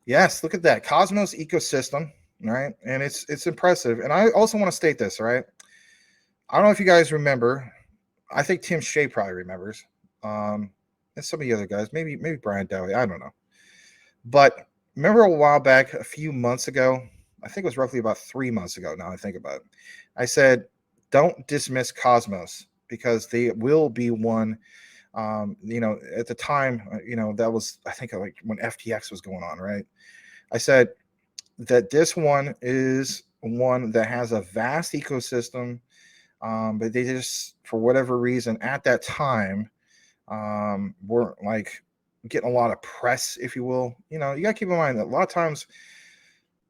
Yes, look at that Cosmos ecosystem, right? And it's impressive. And I also want to state this, right? I don't know if you guys remember. I think Tim Shea probably remembers. Um, and some of the other guys, maybe Brian Dowie. I don't know. But remember a while back, a few months ago, I think it was roughly about 3 months ago. Now I think about it, I said, don't dismiss Cosmos because they will be one. At the time, that was I think like when FTX was going on, right? I said that this one is one that has a vast ecosystem, but they just, for whatever reason, at that time, weren't like getting a lot of press, if you will. You got to keep in mind that a lot of times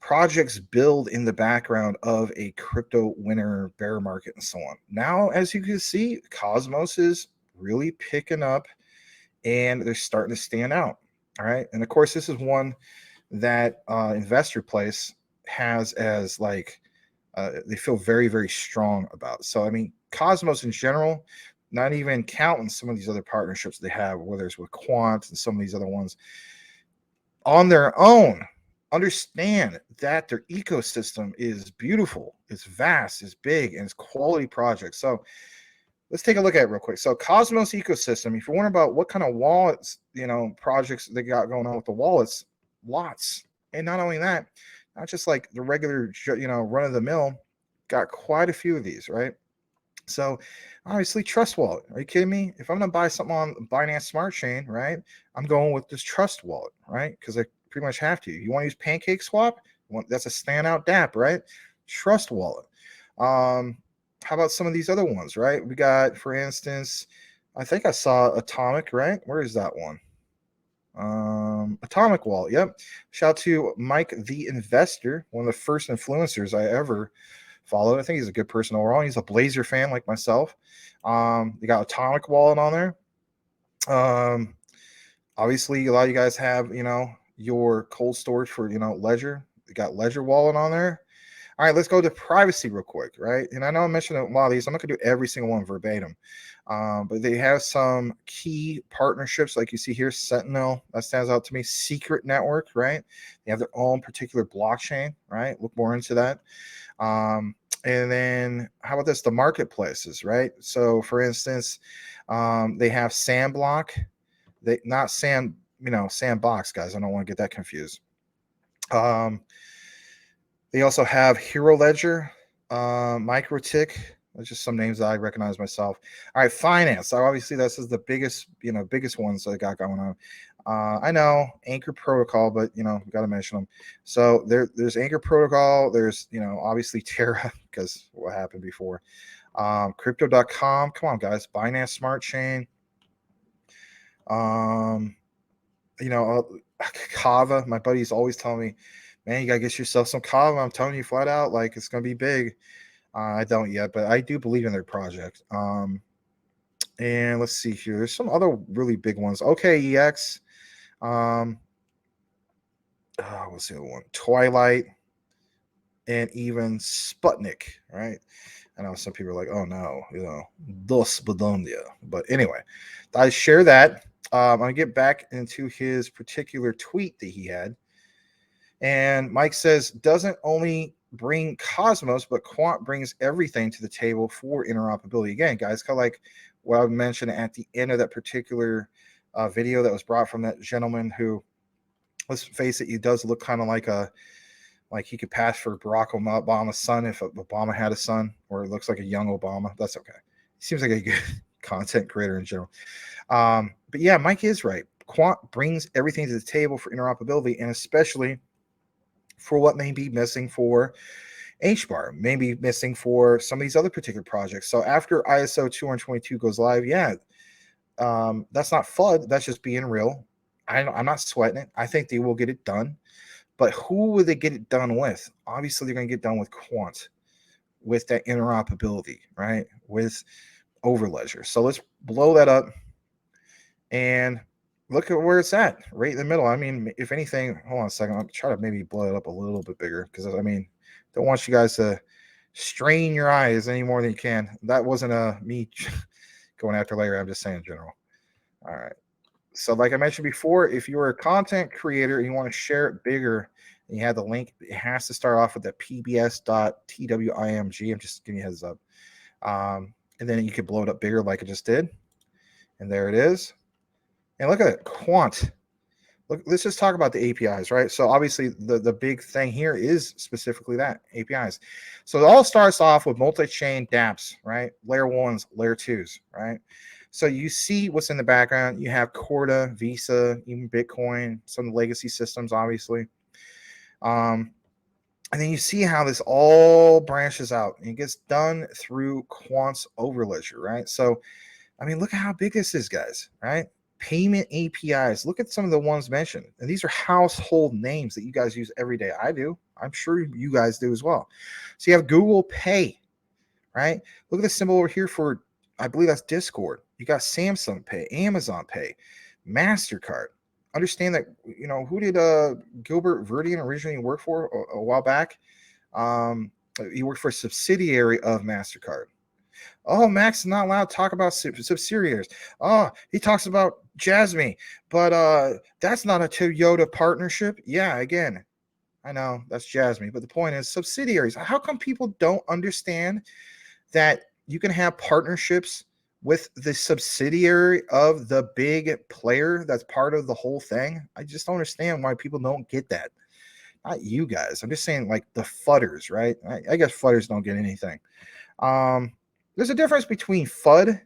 projects build in the background of a crypto winter bear market and so on. Now, as you can see, Cosmos is really picking up and they're starting to stand out. All right. And of course, this is one that Investor Place has as like they feel very, very strong about. So, I mean, Cosmos in general, not even counting some of these other partnerships they have, whether it's with Quant and some of these other ones, on their own, understand that their ecosystem is beautiful, it's vast, it's big, and it's quality projects. So let's take a look at it real quick. So Cosmos ecosystem, if you're wondering about what kind of wallets, projects they got going on with the wallets, lots. And not only that, not just like the regular, run of the mill, got quite a few of these, right? So obviously Trust Wallet. Are you kidding me? If I'm going to buy something on Binance Smart Chain, right, I'm going with this Trust Wallet, right? Because I pretty much have to. You want to use Pancake Swap? That's a standout DApp, right? Trust Wallet. How about some of these other ones, right? We got, for instance, I think I saw Atomic, right? Where is that one? Atomic Wallet. Yep. Shout out to Mike the Investor, one of the first influencers I ever followed. I think he's a good person overall. He's a Blazer fan like myself. You got Atomic Wallet on there. Obviously, a lot of you guys have, your cold storage for, Ledger. You got Ledger Wallet on there. All right, let's go to privacy real quick, right? And I know I mentioned a lot of these. I'm not going to do every single one verbatim, but they have some key partnerships, like you see here. Sentinel, that stands out to me. Secret Network, right? They have their own particular blockchain, right? Look more into that. And then how about this? The marketplaces, right? So, for instance, they have Sandblock. They not Sand, Sandbox, guys. I don't want to get that confused. They also have Hero Ledger, MicroTick. That's just some names that I recognize myself. All right, finance. So obviously, this is the biggest ones that I got going on. I know Anchor Protocol, but we got to mention them. So there's Anchor Protocol. There's obviously Terra, because what happened before. Crypto.com. Come on, guys. Binance Smart Chain. Kava. My buddy's always telling me, man, you gotta get yourself some Kava. I'm telling you flat out, like it's gonna be big. I don't yet, but I do believe in their project. And let's see here. There's some other really big ones. OKEX. What's the other one? Twilight, and even Sputnik. Right. I know some people are like, oh no, Dos Bedonia. But anyway, I share that. I'm gonna get back into his particular tweet that he had. And Mike says, doesn't only bring Cosmos, but Quant brings everything to the table for interoperability. Again, guys, kind of like what I mentioned at the end of that particular video that was brought from that gentleman who, let's face it, he does look kind of like he could pass for Barack Obama's son if Obama had a son, or it looks like a young Obama. That's okay. He seems like a good content creator in general. But yeah, Mike is right. Quant brings everything to the table for interoperability, and especially for what may be missing for HBAR, maybe missing for some of these other particular projects. So after ISO 222 goes live, that's not FUD. That's just being real. I'm not sweating it. I think they will get it done. But who will they get it done with? Obviously, they're going to get done with Quant, with that interoperability, right? With Overledger. So let's blow that up and look at where it's at, right in the middle. I mean, if anything, hold on a second. I'll try to maybe blow it up a little bit bigger because, I mean, don't want you guys to strain your eyes any more than you can. That wasn't me going after layer. I'm just saying in general. All right. So like I mentioned before, if you're a content creator and you want to share it bigger, and you have the link, it has to start off with the pbs.twimg. I'm just giving you a heads up. And then you can blow it up bigger like I just did. And there it is. And look at it, Quant. Look, let's just talk about the APIs, right? So obviously the big thing here is specifically that, APIs. So it all starts off with multi-chain dApps, right? Layer 1s, layer 2s, right? So you see what's in the background. You have Corda, Visa, even Bitcoin, some legacy systems, obviously. And then you see how this all branches out and it gets done through Quant's overledger, right? So, I mean, look at how big this is, guys, right? Payment APIs. Look at some of the ones mentioned. And these are household names that you guys use every day. I do. I'm sure you guys do as well. So you have Google Pay, right? Look at the symbol over here for, I believe that's Discord. You got Samsung Pay, Amazon Pay, MasterCard. Understand that, who did Gilbert Verdian originally work for a while back? He worked for a subsidiary of MasterCard. Oh, Max is not allowed to talk about subsidiaries. Oh, he talks about Jasmine, but that's not a Toyota partnership. Yeah, again, I know that's Jasmine, but the point is subsidiaries. How come people don't understand that you can have partnerships with the subsidiary of the big player that's part of the whole thing? I just don't understand why people don't get that. Not you guys. I'm just saying, like, the fudders, right? I guess fudders don't get anything. There's a difference between FUD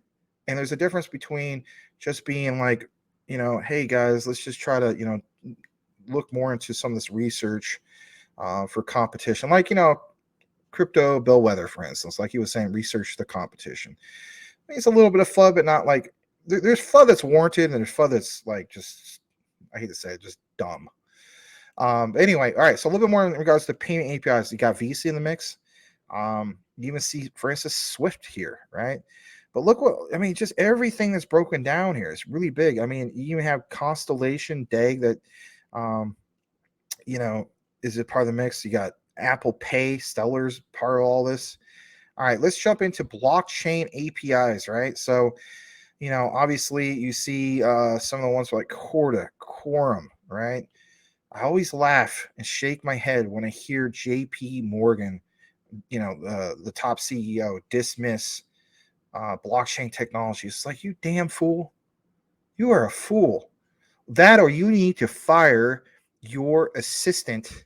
and there's a difference between just being like, hey guys, let's just try to, look more into some of this research for competition. Like, crypto bellwether, for instance, like he was saying, research the competition. I mean, it's a little bit of FUD, but not like there's FUD that's warranted and there's FUD that's like just, I hate to say it, just dumb. Anyway, all right. So a little bit more in regards to payment APIs. You got VC in the mix. You even see, for instance, Swift here, right? But look just everything that's broken down here is really big. I mean, you even have Constellation, DAG that, is it part of the mix? You got Apple Pay, Stellar's part of all this. All right, let's jump into blockchain APIs, right? So, obviously you see some of the ones like Corda, Quorum, right? I always laugh and shake my head when I hear JP Morgan, the top CEO, dismiss blockchain technology. It's like, you damn fool. You are a fool. That, or you need to fire your assistant.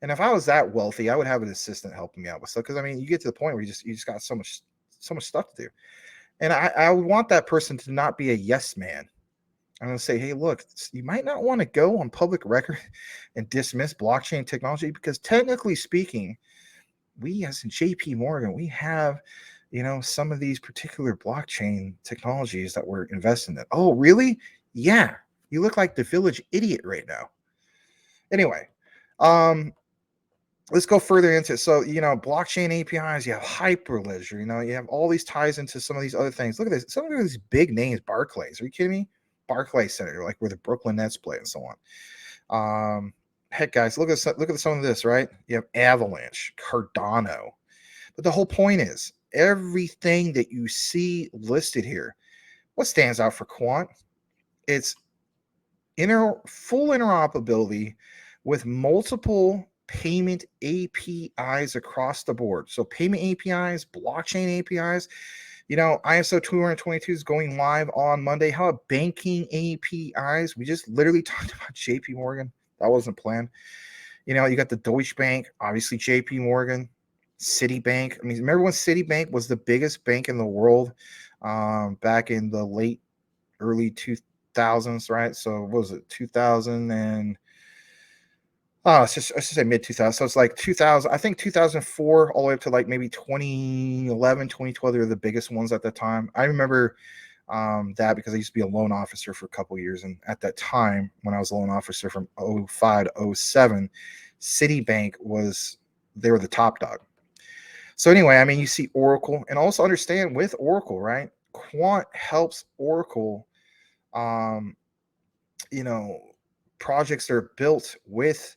And if I was that wealthy, I would have an assistant helping me out with stuff. Because I mean, you get to the point where you just got so much stuff to do. And I would want that person to not be a yes man. I'm going to say, hey, look, you might not want to go on public record and dismiss blockchain technology because technically speaking, we as in JP Morgan, we have, some of these particular blockchain technologies that we're investing in. Oh, really? Yeah. You look like the village idiot right now. Anyway, let's go further into it. So, blockchain APIs, you have Hyperledger, you have all these ties into some of these other things. Look at this. Some of these big names, Barclays. Are you kidding me? Barclays Center, like where the Brooklyn Nets play and so on. Heck, guys, look at some of this, right? You have Avalanche, Cardano. But the whole point is everything that you see listed here, what stands out for Quant? It's full interoperability with multiple payment APIs across the board. So payment APIs, blockchain APIs. ISO 222 is going live on Monday. How about banking APIs? We just literally talked about JP Morgan. That wasn't planned. You got the Deutsche Bank, obviously JP Morgan, Citibank. I mean, remember when Citibank was the biggest bank in the world back in the early 2000s, right? So what was it, 2000 and I should say mid 2000. So it's like 2000, I think 2004 all the way up to like maybe 2011, 2012. They were the biggest ones at that time. I remember that because I used to be a loan officer for a couple of years. And at that time, when I was a loan officer from 05 to 07, Citibank they were the top dog. So anyway, I mean, you see Oracle, and also understand with Oracle, right? Quant helps Oracle, projects that are built with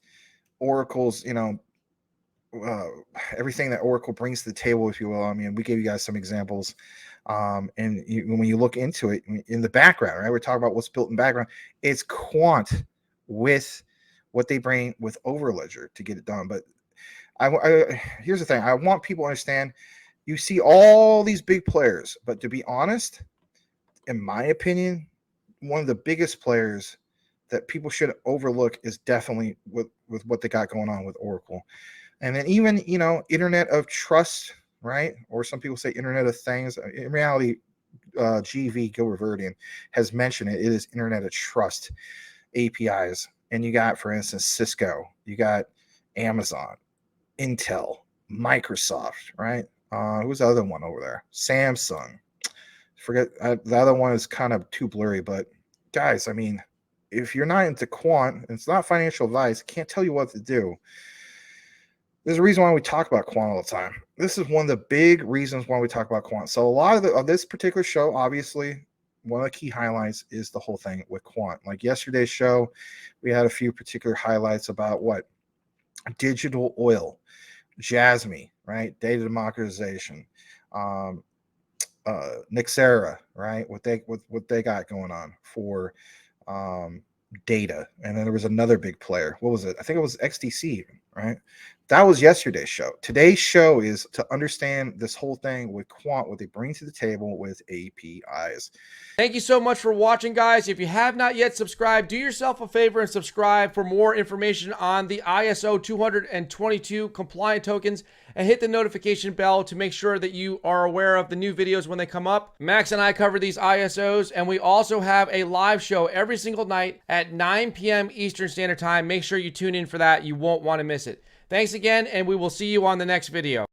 Oracle's, everything that Oracle brings to the table, if you will. I mean, we gave you guys some examples And when you look into it in the background, right, we're talking about what's built in background. It's Quant with what they bring with Overledger to get it done. But here's the thing: I want people to understand. You see all these big players, but to be honest, in my opinion, one of the biggest players that people should overlook is definitely with what they got going on with Oracle. And then even, Internet of Trust, right? Or some people say Internet of Things. In reality, GV, Gilbert Verdian, has mentioned it. It is Internet of Trust APIs. And you got, for instance, Cisco. You got Amazon, Intel, Microsoft, right? Who's the other one over there? Samsung. Forget the other one is kind of too blurry, but guys, I mean, if you're not into Quant, it's not financial advice, can't tell you what to do. There's a reason why we talk about Quant all the time. This is one of the big reasons why we talk about Quant. So a lot of this particular show, obviously, one of the key highlights is the whole thing with Quant. Like yesterday's show, we had a few particular highlights about what digital oil, Jasmine, right? Data democratization, Nixera, right? What they got going on for data. And then there was another big player. What was it? I think it was XDC, right? That was yesterday's show. Today's show is to understand this whole thing with Quant, what they bring to the table with APIs. Thank you so much for watching, guys. If you have not yet subscribed, do yourself a favor and subscribe for more information on the ISO 222 compliant tokens, and hit the notification bell to make sure that you are aware of the new videos when they come up. Max and I cover these ISOs, and we also have a live show every single night at 9 p.m. Eastern Standard Time. Make sure you tune in for that. You won't want to miss it. Thanks again, and we will see you on the next video.